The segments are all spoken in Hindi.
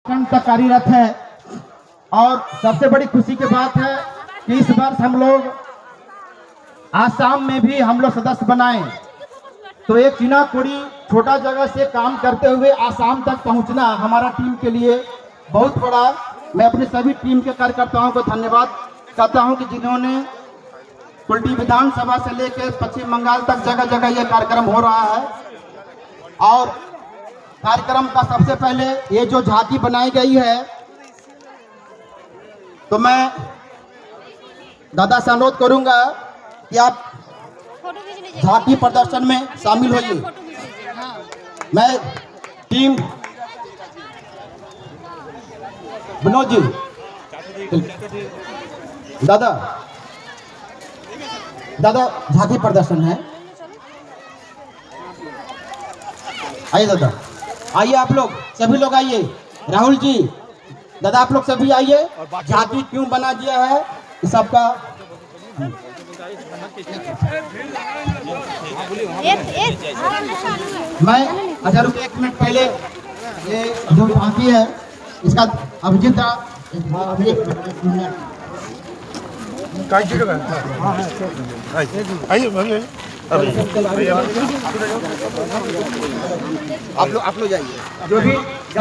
तक कार्यरत है। और सबसे बड़ी खुशी की बात है कि इस वर्ष हम लोग आसाम में भी हम लोग सदस्य बनाए। तो एक चीना कोड़ी छोटा जगह से काम करते हुए आसाम तक पहुंचना हमारा टीम के लिए बहुत बड़ा। मैं अपने सभी टीम के कार्यकर्ताओं को धन्यवाद करता हूं कि जिन्होंने कुल्टी विधानसभा से लेकर पश्चिम बंगाल तक जगह जगह ये कार्यक्रम हो रहा है। और कार्यक्रम का सबसे पहले ये जो झांकी बनाई गई है, तो मैं दादा से अनुरोध करूंगा कि आप झांकी प्रदर्शन में शामिल होइए। मैं टीम विनोद जी, दादा झांकी प्रदर्शन है, आइए दादा, आइए आप लोग सभी लोग आइए। राहुल जी, दादा आप लोग सभी आइए। झांकी क्यों बना दिया है इस सबका मैं अच्छा रुक एक मिनट पहले, ये जो झांकी है इसका अभिजीत आप लोग जाइए, जो भी जो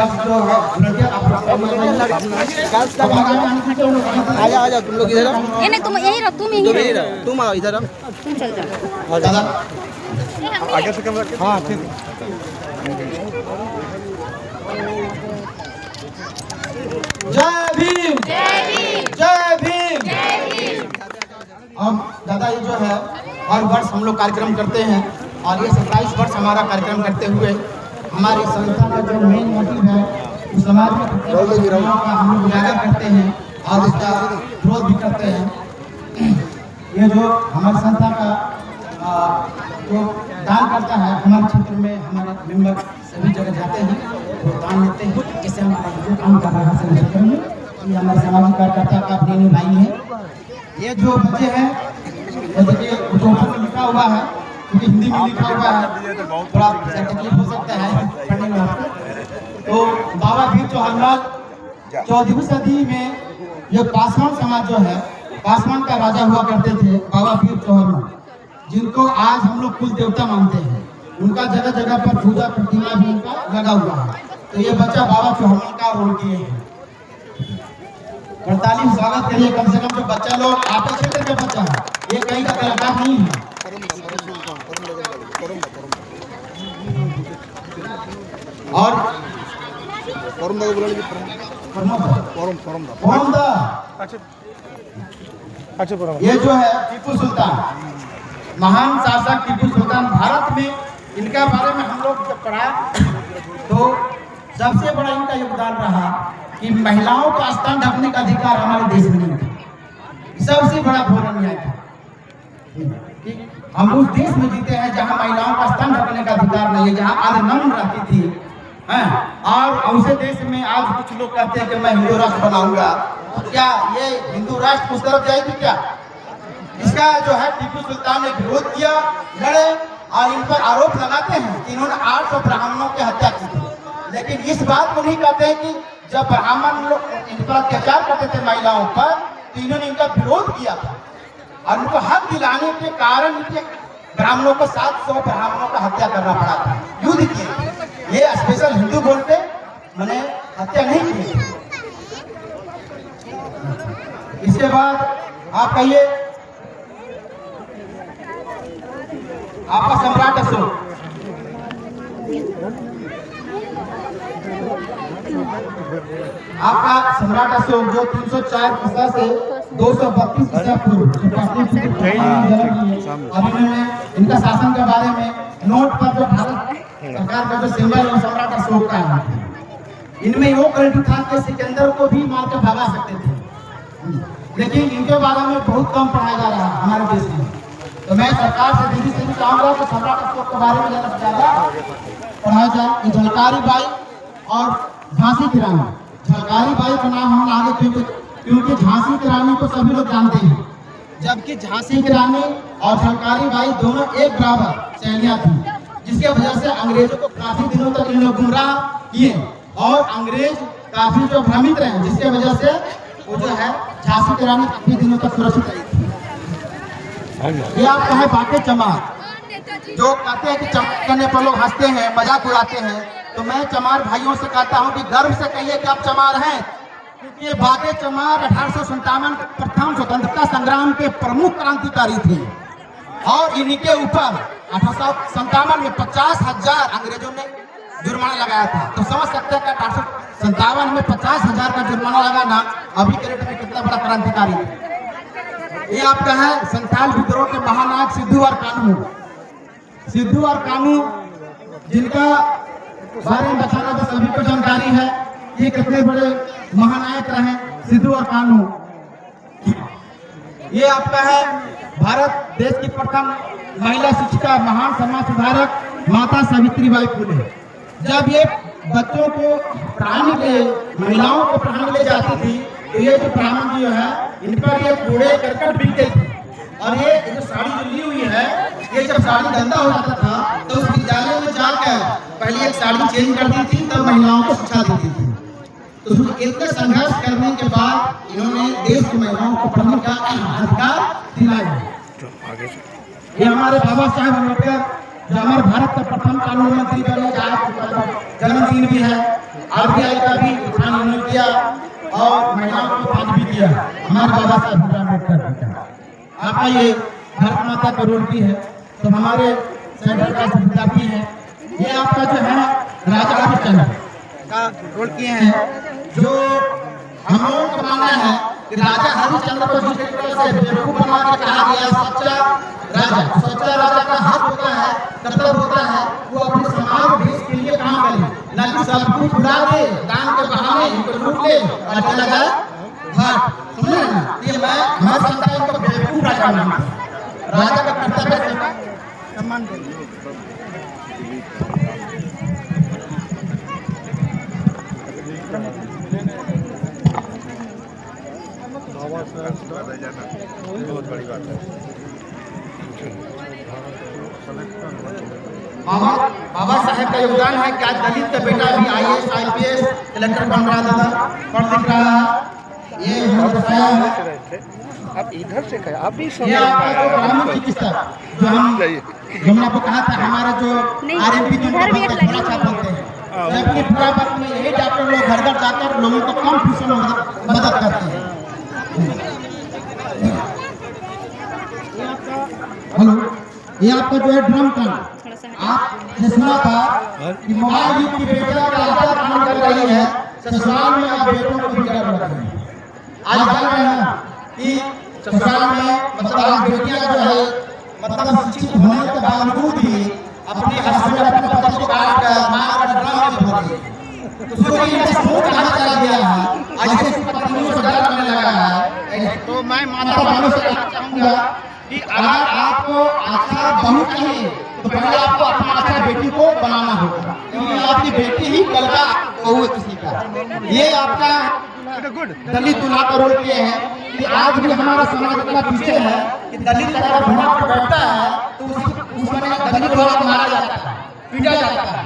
है आजा तुम लोग इधर। नहीं तुम यही रहो, तुम यही रहो, तुम आओ इधर, तुम चल जाओ दादा आगे से कैमरा। हाँ ठीक। जय भीम, जय भीम, जय भीम, जय भीम। अब दादा ये जो है हर वर्ष हम लोग कार्यक्रम करते हैं और ये 27 वर्ष हमारा कार्यक्रम करते हुए हमारी संस्था का जो मेन मोटिव है उस समाज में का हम लोग उजागर करते हैं और इसका विरोध भी करते हैं। ये जो हमारी संस्था का जो दान करता है हमारे क्षेत्र में, हमारे मेंबर सभी जगह जाते हैं वो दान लेते हैं। इससे हमारा जो काम कर रहा है क्षेत्र में, ये हमारे सामाजिक कार्यकर्ता का अपने भाई है। ये जो बच्चे हैं देखिए जो ऊपर में लिखा हुआ है, क्योंकि हिंदी में लिखा हुआ है थोड़ा तकलीफ हो सकता है पढ़ने में। तो बाबा भीम चौहान 14वीं सदी में ये पासवान समाज जो है, पासवान का राजा हुआ करते थे बाबा भीम चौहान, जिनको आज हम लोग कुल देवता मानते हैं। उनका जगह जगह पर पूजा प्रतिमा भी उनका लगा हुआ है। तो ये बच्चा बाबा चौहान का रोल किए हैं। 48 स्वागत करिए कम से कम। जो बच्चा लोग आपके क्षेत्र का बच्चा है, ये कहीं का कलाकार नहीं है। और ये जो है टीपू सुल्तान, महान शासक टीपू सुल्तान, भारत में इनका बारे में हम लोग जब पढ़ा तो सबसे बड़ा इनका योगदान रहा कि महिलाओं का स्तन ढकने का अधिकार हमारे देश में नहीं था। सबसे बड़ा घोर न्याय था। हम उस देश में जीते हैं जहां महिलाओं का स्तन ढकने का अधिकार नहीं है, जहां आधनम्र रहती थी। और उसे देश में आज कुछ लोग कहते हैं कि मैं हिंदू राष्ट्र बनाऊंगा। तो क्या ये हिंदू राष्ट्र उस तरफ जाएगी क्या? इसका जो है टीपू सुल्तान ने विरोध किया, लड़े और इन पर आरोप लगाते हैं कि इन्होंने 800 ब्राह्मणों की हत्या की थी। लेकिन इस बात को नहीं कहते हैं कि जब ब्राह्मण लोग इन पर अत्याचार करते थे महिलाओं पर, तो इन्होंने इनका विरोध किया था और उनको हक दिलाने के कारण इनके ब्राह्मणों को 700 ब्राह्मणों का हत्या करना पड़ा था, युद्ध किए। ये स्पेशल हिंदू बोलते मैंने हत्या नहीं की। इसके बाद आप कहिए आपका सम्राट अशोक, आपका सम्राट अशोक जो 304 ईसा से 232 ईसा पूर्व इनका शासन के बारे में नोट पर जो भारत सरकार का जो सिंबल है सम्राट अशोक का है। इनमें वो क्वालिटी था कि सिकंदर को भी मार कर भगा सकते थे, लेकिन इनके बारे में बहुत कम पढ़ाया जा रहा है हमारे देश में। तो मैं सरकार से दीदी से भी चाहूंगा कि सम्राट अशोक के बारे में ज्यादा पढ़ाया जाए। झलकारी बाई और झांसी की रानी, झलकारी बाई का नाम हम आगे क्योंकि झांसी की रानी को सभी लोग जानते हैं, जबकि झांसी की रानी और झलकारी बाई दोनों एक बराबर सैनिया थी, जिसके वजह से अंग्रेजों को काफी दिनों तक इन लोग गुमराह किए और अंग्रेज काफी जो भ्रमित रहे, जिसके वजह से वो जो है झांसी की रानी काफी दिनों तक सुरक्षित रही थी। ये आपका है बाके चमार, जो कहते हैं कि चमार करने पर लोग हंसते हैं, मजाक उड़ाते हैं। तो मैं चमार भाइयों से कहता हूं कि गर्व से कहिए कि आप चमार हैं, क्योंकि ये बाके चमार 1857 के प्रथम स्वतंत्रता संग्राम के प्रमुख क्रांतिकारी थे। और इन्हीं के ऊपर 1857 में 50,000 अंग्रेजों ने जुर्माना लगाया था। तो समझ सकते हैं कि 1857 में 50,000 का जुर्माना लगाना अभी के रेट में कितना बड़ा क्रांतिकारी है। ये आपका है संथाल विद्रोह के महानायक सिद्धू और कानू। सिद्धू और कानू जिनका बारे में बताना तो सभी को जानकारी है, ये कितने बड़े महानायक रहे सिद्धू और कानू। ये आपका है भारत देश की प्रथम महिला शिक्षिका, महान समाज सुधारक माता सावित्रीबाई फुले। जब ये बच्चों को पढ़ाने के लिए, महिलाओं को पढ़ाने ले जाती थी, तो ये जो ब्राह्मण जी है इन पर ये कूड़े करकट बिकते थे। और ये जो साड़ी जो ली हुई है, ये जब साड़ी गंदा हो जाता था तो उस विद्यालय में जाकर पहले एक साड़ी चेंज करती थी, तब महिलाओं को शिक्षा देती थी। तो इतने संघर्ष करने के बाद इन्होंने देश की महिलाओं को पढ़ने का अधिकार दिलाया। ये हमारे बाबा साहेब अम्बेडकर जो हमारे भारत का प्रथम कानून मंत्री बने, जन्मदिन भी है, RBI का भी उत्थान उन्होंने किया और महिलाओं को पद भी दिया हमारे बाबा साहेब अम्बेडकर। आपका ये भारत माता का रोल भी है। तो हमारे सेंट्रल का विद्यार्थी है, ये आपका जो है राजा हरिश्चंद्र का रोल किए हैं। जो हम लोगों का मानना है कि राजा हरिश्चंद्र को जिस तरीके से बेवकूफ बना के कहा गया, सच्चा राजा का हक होता है, कर्तव्य होता है, वो अपने समाज देश के लिए काम करे, ना कि सब कुछ उड़ा दे, दान के बहाने इनको लूट ले और चला जाए भाग। सुनिए ना, ये मैं हमारे संतान को बेवकूफ राजा मानता हूं। राजा का कर्तव्य है सम्मान करिए। बहुत बड़ी बात है। बाबा साहेब का योगदान है कि आज दलित का बेटा भी IAS IPS कलेक्टर बन रहा था, पढ़ लिख रहा है। ये बताया है। आप इधर से कहे, आप भी ये आपका जो ग्रामीण चिकित्सक जो हमने आपको कहा था, हमारा जो RMP जो बनते हैं, जबकि पूरा वक्त में यही डॉक्टर लोग घर घर जाकर लोगों को कम फीसों में मदद करते हैं। हेलो, ये आपका जो है ड्रम कांड, आपने सुना था कि मोबाइल युग की बेटियां क्या काम कर रही है, ससुराल में आप बेटों को भी कर रहे हैं। आज जान रहे हैं कि ससुराल में मतलब आज बेटियां जो है मतलब शिक्षित होने के बावजूद भी अपने हस्बैंड अपने पति को काट कर मार कर ड्रम में भर देती। तो सोचिए ये सोच कहां चला गया है। आज ऐसी पत्नियों से डर लगने लगा है। तो मैं माता बहनों से कहना चाहूंगा कि अगर आपको अच्छा बहू चाहिए तो पहले आपको अपना अच्छा बेटी को बनाना होगा, क्योंकि आपकी बेटी ही कल का बहू है किसी का। ये आपका दलित दूल्हा का रोल किए हैं कि आज भी हमारा समाज इतना पीछे है कि दलित अगर दूल्हा पर बैठता है तो उसमें दलित दूल्हा मारा जाता है, पीटा जाता है।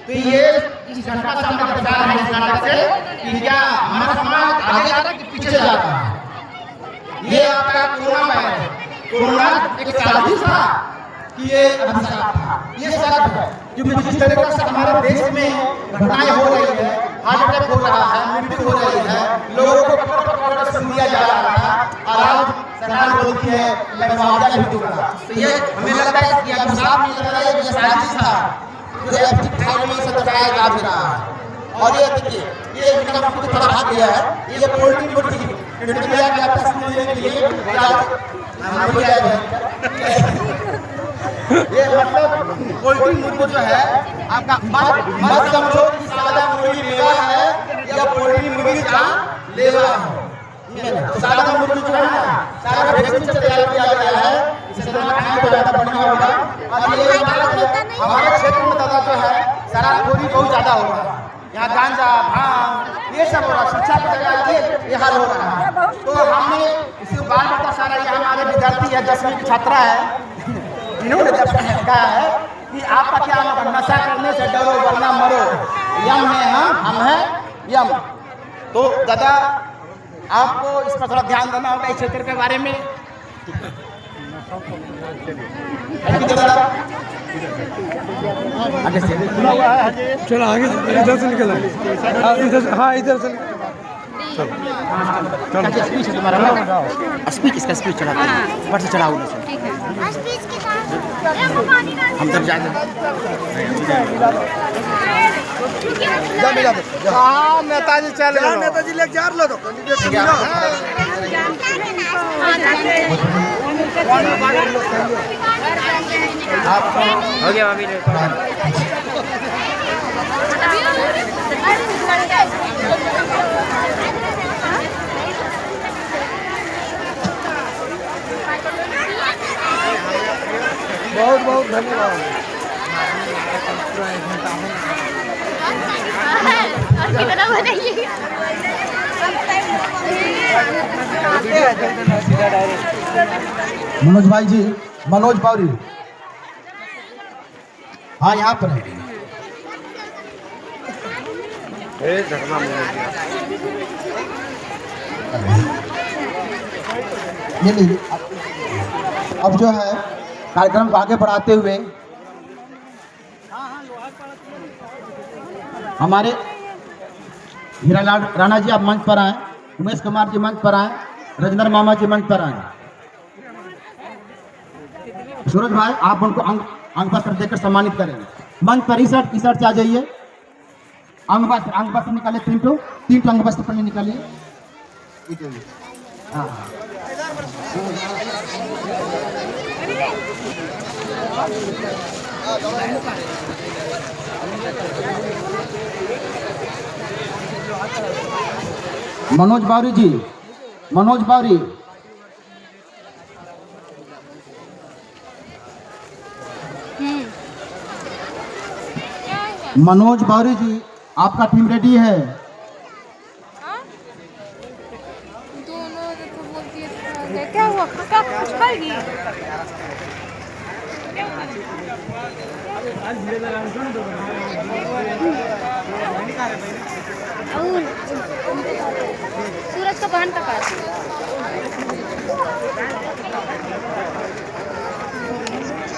तो ये इस घटना का सामने दर्शाया है इस नाटक से कि क्या हमारा समाज आगे जा रहा है कि पीछे जा रहा है। ये आपका कोरोना है, कोरोना एक साजिश था कि ये अभिशाप था, ये सच है। क्योंकि जिस तरीके से हमारे देश में घटनाएं हो रही है, हार्ट अटैक हो रहा है, मृत्यु हो रही है, लोगों को पकड़ सुन दिया जा रहा था और आज सरकार बोलती है मैं मुआवजा भी दूंगा। तो ये हमें लगता है कि अभिशाप नहीं लगता है, ये साजिश था जो एफडी में से दर्शाया जा भी रहा है। और ये देखिए, ये इनका मुझे थोड़ा हाथ दिया है, ये पोल्ट्री मुर्गी इंडिया के आपस में लेने के लिए ये मतलब पोल्ट्री मुर्गी जो है आपका मत समझो कि सादा मुर्गी लेवा है या पोल्ट्री मुर्गी का लेवा है। तो सादा मुर्गी जो है ना सारा वैक्सीन से तैयार किया गया है, इससे खाने को ज्यादा बढ़िया होगा। और ये हमारे क्षेत्र में दादा जो है शराबखोरी बहुत ज्यादा हो रहा है, यहाँ गांजा भांग ये सब हो रहा है, शिक्षा की जगह ये हाल हो रहा है। तो हमने इसी बाल बता सारा ये हमारे विद्यार्थी है, 10वीं की छात्रा है, इन्होंने जब कहा है कि आपका क्या नशा करने से डरो वरना मरो, यम है हम है यम। तो दादा आपको इस पर थोड़ा ध्यान देना होगा इस क्षेत्र के बारे में। दादा आगे से चलो आगे इधर से निकल इधर हाँ इधर से स्पीच है तुम्हारा स्पीच इसका स्पीच चढ़ा पर से चढ़ाओ ना ठीक है हम तब जाएंगे हाँ नेताजी चल नेताजी लेके जा लो तो हो गया अभी बहुत बहुत धन्यवाद। मनोज भाई जी, मनोज पौरी, हाँ यहाँ पर है। ये लीजिए। अब जो है कार्यक्रम को आगे बढ़ाते हुए हमारे हीरालाल राणा जी आप मंच पर आए, उमेश कुमार जी मंच पर आए, रजनर मामा जी मंच पर आए। सूरज भाई आप उनको अंग वस्त्र देकर सम्मानित करेंगे। मंच पर टी शर्ट से आ जाइए। अंग वस्त्र निकाले तीन अंग वस्त्र पर निकालिए। हाँ मनोज बावरी जी, मनोज बावरी, मनोज बावरी जी आपका टीम रेडी है। क्या हुआ क्या कुछ खाएगी सूरज का बहन का पास